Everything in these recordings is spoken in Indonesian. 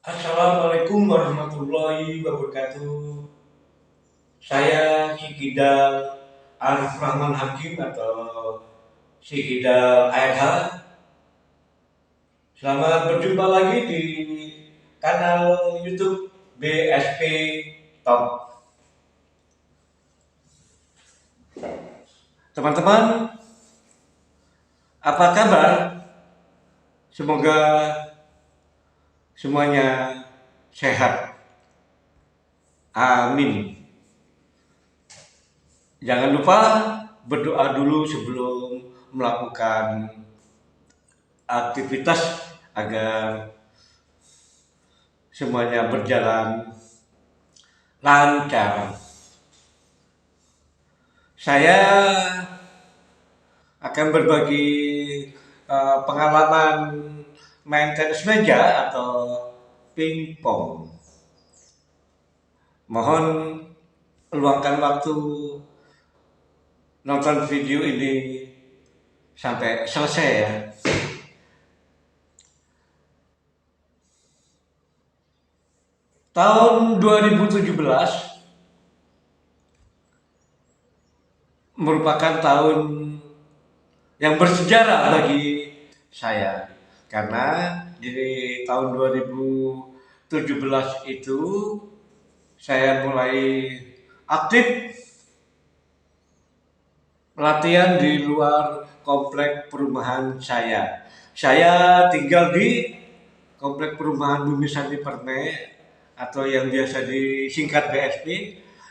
Assalamualaikum warahmatullahi wabarakatuh. Saya Sikidal Arif Rahman Hakim atau Sikidal ARH. Selamat berjumpa lagi di kanal YouTube BSP Top. Teman-teman, apa kabar? Semoga semuanya sehat. Amin. Jangan lupa berdoa dulu sebelum melakukan aktivitas agar semuanya berjalan lancar. Saya akan berbagi pengalaman main tenis meja atau pingpong. Mohon luangkan waktu nonton video ini sampai selesai ya. Tahun 2017 merupakan tahun yang bersejarah bagi saya karena di tahun 2017 itu saya mulai aktif latihan di luar komplek perumahan saya. Saya tinggal di komplek perumahan Bumi Sari Permai atau yang biasa disingkat BSP,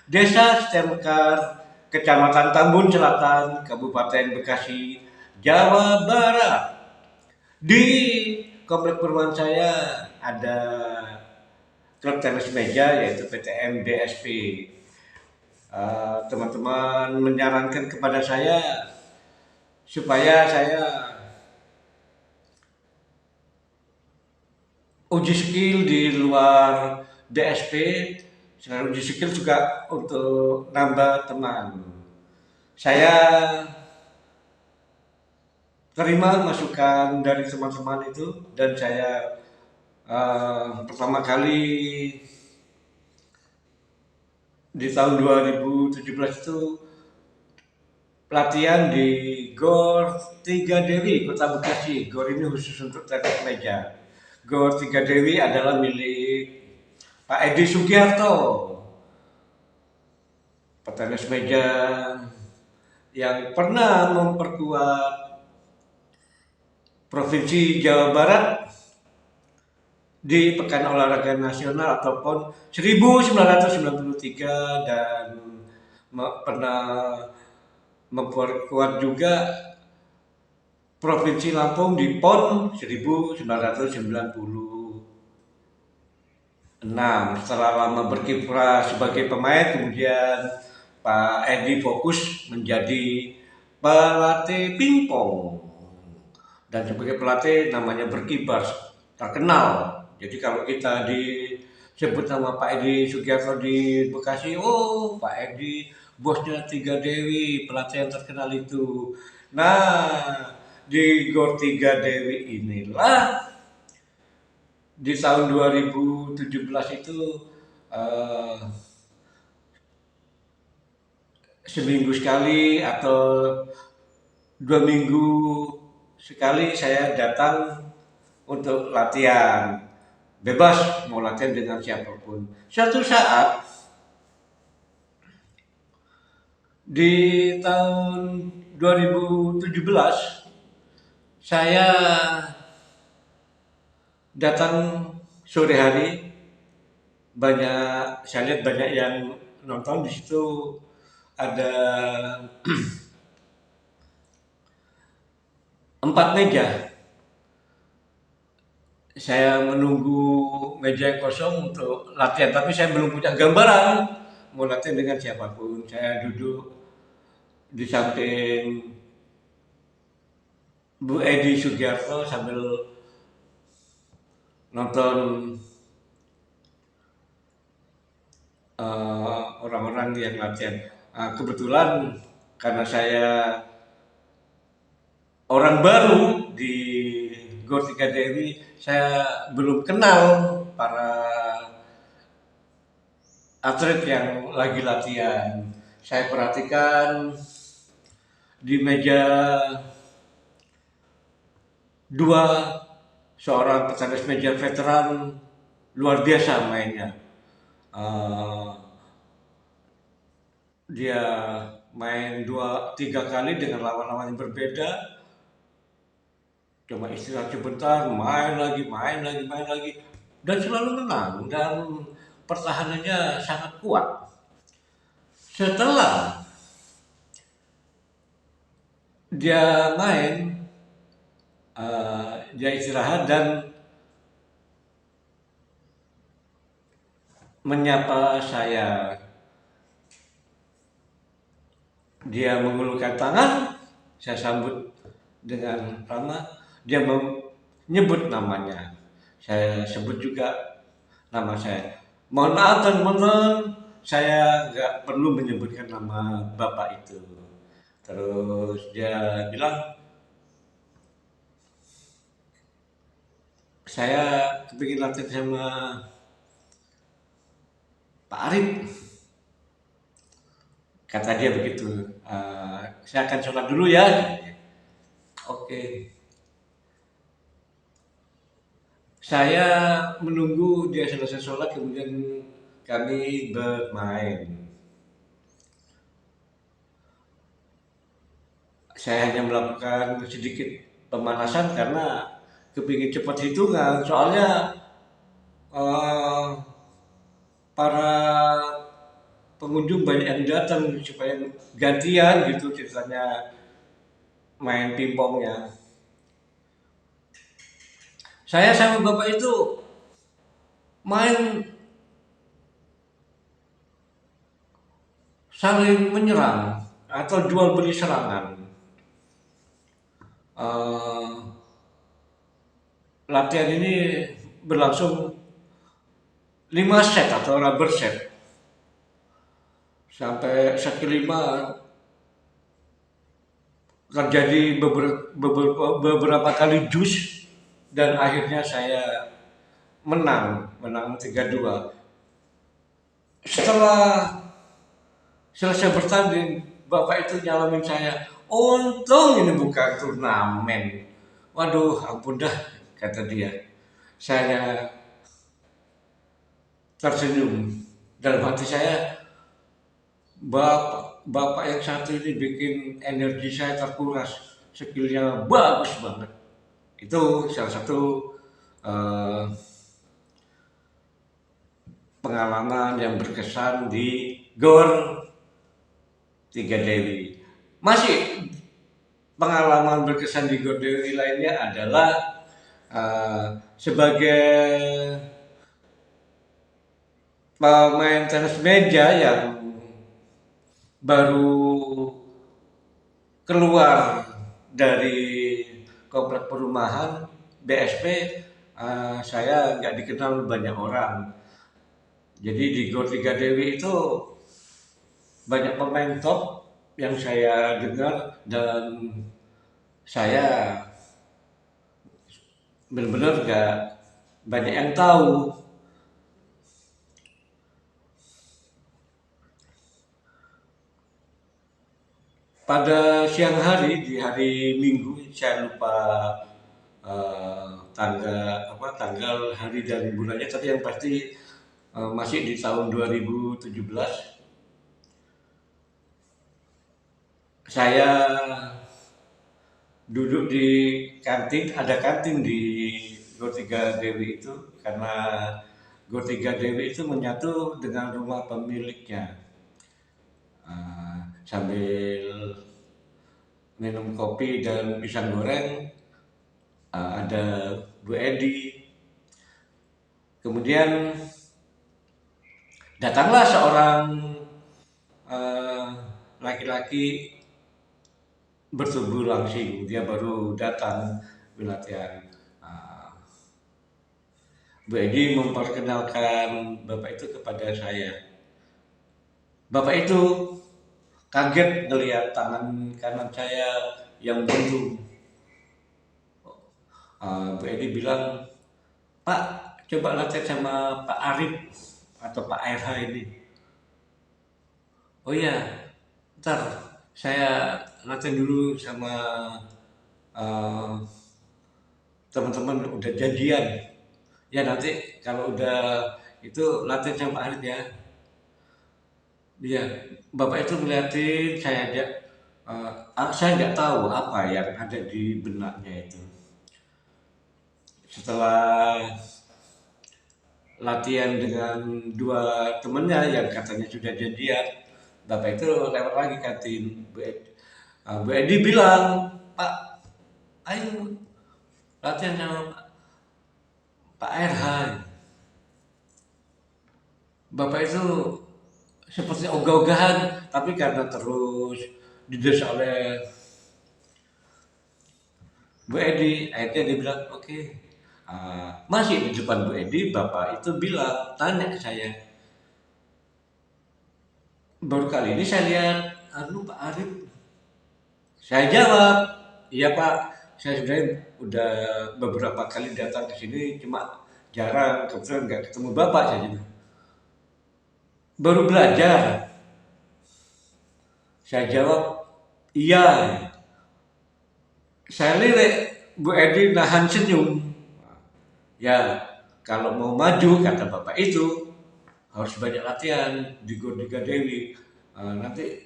Desa Setemkar, Kecamatan Tambun Selatan, Kabupaten Bekasi, Jawa Barat. Di komplek perumahan saya ada klub tenis meja yaitu PTM BSP. Teman-teman menyarankan kepada saya supaya saya uji skill di luar BSP. Selain uji skill juga untuk nambah teman. Saya terima masukan dari teman-teman itu dan saya pertama kali di tahun 2017 itu pelatihan di GOR 3 Dewi, Kota Bekasi. GOR ini khusus untuk tenis meja. GOR 3 Dewi adalah milik Pak Edi Sugiarto, petenis meja yang pernah memperkuat Provinsi Jawa Barat di Pekan Olahraga Nasional ataupun 1993 dan pernah memperkuat juga Provinsi Lampung di PON 1996. Setelah lama berkiprah sebagai pemain, kemudian Pak Edi fokus menjadi pelatih pingpong dan sebagai pelatih namanya berkibar terkenal. Jadi kalau kita disebut nama Pak Edi Sugiarto di Bekasi, oh Pak Edi bosnya Tiga Dewi, pelatih yang terkenal itu. Nah, di GOR 3 Dewi inilah di tahun 2017 itu uh, seminggu sekali atau 2 minggu sekali saya datang untuk latihan. Bebas mau latihan dengan siapapun. Suatu saat di tahun 2017 saya datang sore hari, saya lihat banyak yang nonton. Di situ ada 4 meja. Saya menunggu meja yang kosong untuk latihan, tapi saya belum punya gambaran mau latihan dengan siapapun. Saya duduk di samping Bu Edi Sugiarto sambil nonton orang-orang yang latihan. Kebetulan karena saya orang baru di GOR 3 Dewi, saya belum kenal para atlet yang lagi latihan. Saya perhatikan di meja dua seorang petenis meja veteran luar biasa mainnya. Eh, dia main 2-3 kali dengan lawan-lawan yang berbeda, cuma istirahat sebentar, main lagi, main lagi, main lagi, dan selalu menang dan pertahanannya sangat kuat. Setelah dia main, dia istirahat dan menyapa saya. Dia mengulurkan tangan, saya sambut dengan ramah. Dia menyebut namanya, saya sebut juga nama saya. Mohon maaf teman-teman, saya nggak perlu menyebutkan nama bapak itu. Terus dia bilang, saya kepingin latihan sama Pak Arif. Kata dia begitu. Saya akan sholat dulu ya. Oke. Saya menunggu dia selesai sholat, kemudian kami bermain. Saya hanya melakukan sedikit pemanasan karena kepingin cepat hitungan. Soalnya eh, para pengunjung banyak yang datang supaya gantian gitu ceritanya main pingpongnya. Saya sama bapak itu main saling menyerang atau jual beli serangan. Eh, Latihan ini berlangsung 5 set atau rubber set. Sampai set kelima terjadi beberapa kali jus dan akhirnya saya menang 3-2. Setelah selesai bertanding, bapak itu nyalamin saya. Untung ini bukan turnamen. Waduh, ampun dah, kata dia. Saya tersenyum. Dalam hati saya, bapak yang satu ini bikin energi saya terkuras. Skillnya bagus banget. Itu salah satu eh, pengalaman yang berkesan di GOR 3 Dewi. Masih pengalaman berkesan di GOR Dewi lainnya adalah sebagai pemain tenis meja yang baru keluar dari komplek perumahan BSP, saya nggak dikenal banyak orang. Jadi di GOR 3 Dewi itu banyak pemain top yang saya dengar dan saya benar-benar nggak banyak yang tahu. Pada siang hari di hari Minggu, saya lupa tanggal hari dan bulannya, tapi yang pasti masih di tahun 2017. Saya duduk di kantin, ada kantin di GOR 3 Dewi itu karena GOR 3 Dewi itu menyatu dengan rumah pemiliknya. Sambil minum kopi dan pisang goreng, ada Bu Edi. Kemudian datanglah seorang eh, laki-laki bertubuh langsing. Dia baru datang latihan. Bu Edi memperkenalkan bapak itu kepada saya. Bapak itu kaget melihat tangan kanan saya yang buntung. Bu Edi bilang, Pak, coba latihan sama Pak Arif atau Pak RH ini. Oh iya, ntar saya latihan dulu sama eh, teman-teman udah janjian. Ya nanti kalau udah itu latihan sama Pak Arif ya. Iya, Bapak itu ngeliatin saya aja, saya nggak tahu apa yang ada di benaknya itu. Setelah latihan dengan dua temennya yang katanya sudah janjian, Bapak itu lewat lagi kantin. Bu Edi bilang, Pak, ayo latihan sama Pak RH. Bapak itu seperti ogah-ogahan, tapi karena terus didesak oleh Bu Edi, akhirnya dia bilang, oke. Masih di depan Bu Edi, Bapak itu bilang, tanya ke saya, baru kali ini saya lihat, aduh Pak Arif. Saya jawab, iya Pak, saya sebenarnya udah beberapa kali datang ke sini, cuma jarang, kebetulan nggak ketemu Bapak saya bilang. Baru belajar. Saya jawab, iya. Saya lirik, Bu Edi nahan senyum. Ya, kalau mau maju, kata Bapak itu, harus banyak latihan di Gordika Dewi. Nanti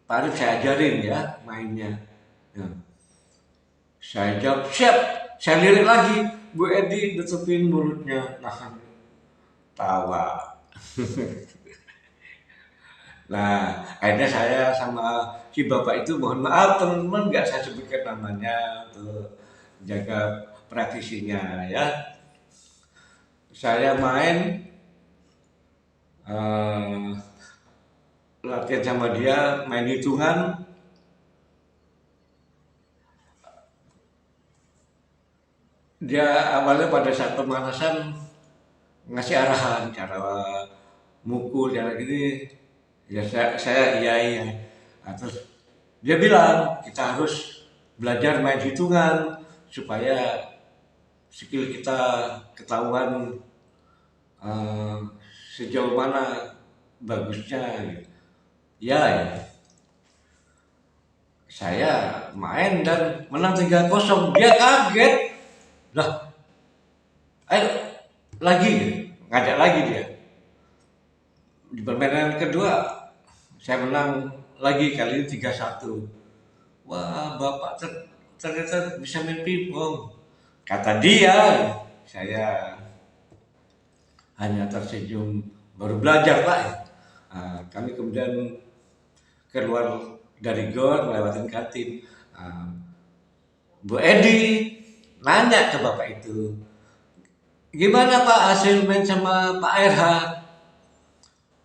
Pak Arif saya ajarin ya mainnya. Ya. Saya jawab, siap. Saya lirik lagi. Bu Edi tutupin mulutnya, nahan tawa. Nah, akhirnya saya sama si bapak itu mohon maaf teman-teman nggak saya sebutkan namanya untuk jaga privasinya ya. Saya main eh, latihan sama dia main hitungan. Dia awalnya pada saat pemanasan ngasih arahan cara mukul cara gini. Ya saya iya iya. Nah, terus dia bilang kita harus belajar main hitungan supaya skill kita ketahuan eh, sejauh mana bagusnya gitu. Ya, ya, saya main dan menang 3-0. Dia kaget. Lah, ayo lagi gitu. Ngajak lagi dia. Di permainan kedua saya menang lagi kali ini 3-1. Wah, Bapak ternyata bisa main pingpong. Kata dia, saya hanya tersenyum, baru belajar Pak. Kami kemudian keluar dari gor melewati kantin. Nah, Bu Edi nanya ke Bapak itu, gimana Pak hasil main sama Pak RH?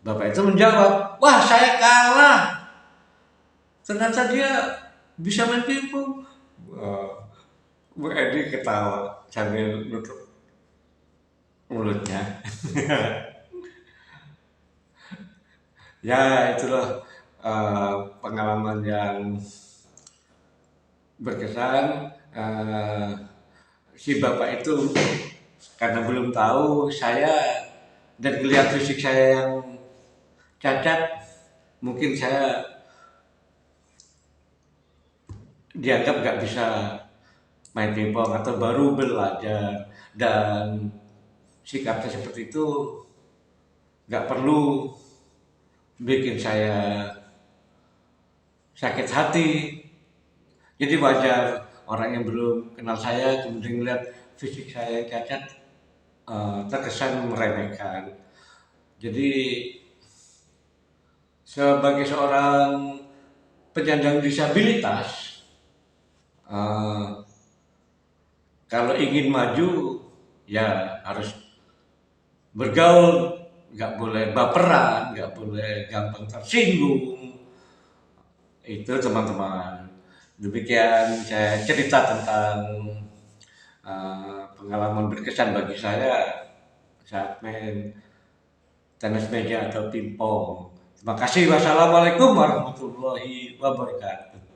Bapak itu menjawab, wah saya kalah. Ternyata dia bisa main pingpong. Bu Edi ketawa sambil nutup mulutnya. Ya itulah pengalaman yang berkesan. Si bapak itu karena belum tahu saya dan melihat fisik saya yang cacat, mungkin saya dianggap nggak bisa main pingpong atau baru belajar dan sikapnya seperti itu nggak perlu bikin saya sakit hati. Jadi wajar orang yang belum kenal saya kemudian melihat fisik saya yang cacat terkesan meremehkan. Jadi sebagai seorang penyandang disabilitas, eh, kalau ingin maju ya harus bergaul, nggak boleh baperan, nggak boleh gampang tersinggung. Itu teman-teman. Demikian saya cerita tentang pengalaman berkesan bagi saya saat main tenis meja atau pingpong. Terima kasih. Wassalamualaikum warahmatullahi wabarakatuh.